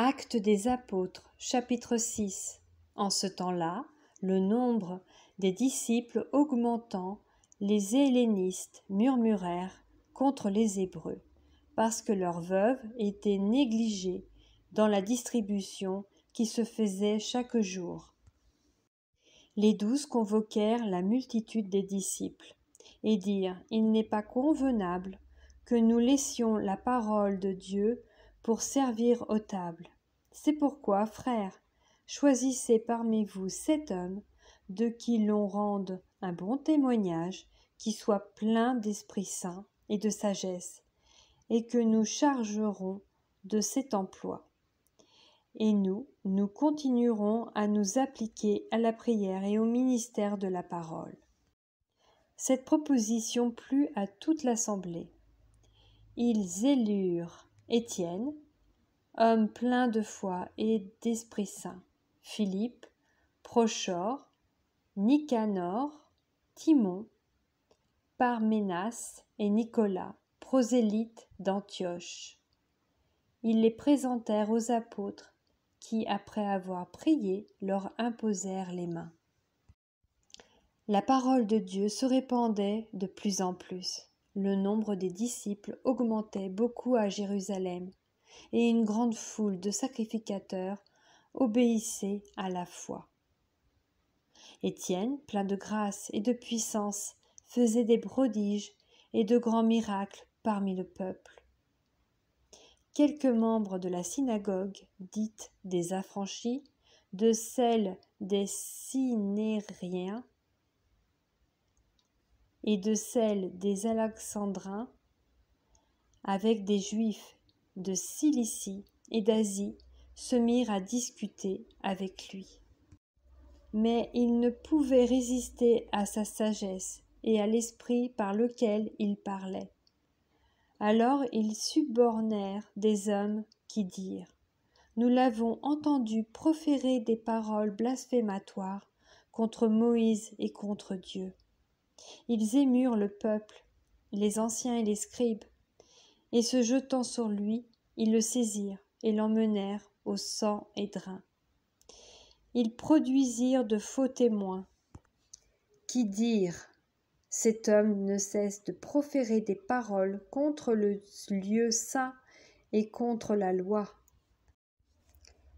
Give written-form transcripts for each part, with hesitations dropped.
Actes des Apôtres, chapitre 6. En ce temps-là, le nombre des disciples augmentant, les hellénistes murmurèrent contre les Hébreux, parce que leurs veuves étaient négligées dans la distribution qui se faisait chaque jour. Les 12 convoquèrent la multitude des disciples, et dirent : Il n'est pas convenable que nous laissions la parole de Dieu pour servir aux tables. C'est pourquoi, frères, choisissez parmi vous 7 hommes, de qui l'on rende un bon témoignage, qui soient pleins d'Esprit Saint et de sagesse, et que nous chargerons de cet emploi. Et nous continuerons à nous appliquer à la prière et au ministère de la parole. Cette proposition plut à toute l'assemblée. Ils élurent Étienne, homme plein de foi et d'Esprit Saint, Philippe, Prochore, Nicanor, Timon, Parménas et Nicolas, prosélytes d'Antioche. Ils les présentèrent aux apôtres, qui, après avoir prié, leur imposèrent les mains. La parole de Dieu se répandait de plus en plus. Le nombre des disciples augmentait beaucoup à Jérusalem, et une grande foule de sacrificateurs obéissait à la foi. Étienne, plein de grâce et de puissance, faisait des prodiges et de grands miracles parmi le peuple. Quelques membres de la synagogue, dite des affranchis, de celle des Synériens et de celle des Alexandrins, avec des Juifs de Cilicie et d'Asie, se mirent à discuter avec lui. Mais ils ne pouvaient résister à sa sagesse et à l'esprit par lequel il parlait. Alors ils subornèrent des hommes qui dirent : Nous l'avons entendu proférer des paroles blasphématoires contre Moïse et contre Dieu. Ils émurent le peuple, les anciens et les scribes, et se jetant sur lui, ils le saisirent et l'emmenèrent au Sanhédrin. Ils produisirent de faux témoins, qui dirent : Cet homme ne cesse de proférer des paroles contre le lieu saint et contre la loi.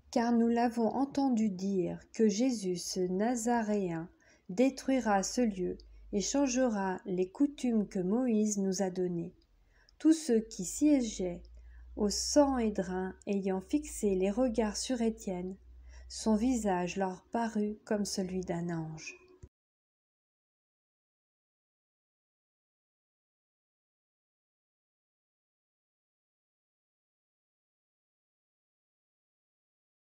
Car nous l'avons entendu dire que Jésus, ce Nazaréen, détruira ce lieu et changera les coutumes que Moïse nous a données. Tous ceux qui siégeaient au Sanhédrin ayant fixé les regards sur Étienne, son visage leur parut comme celui d'un ange.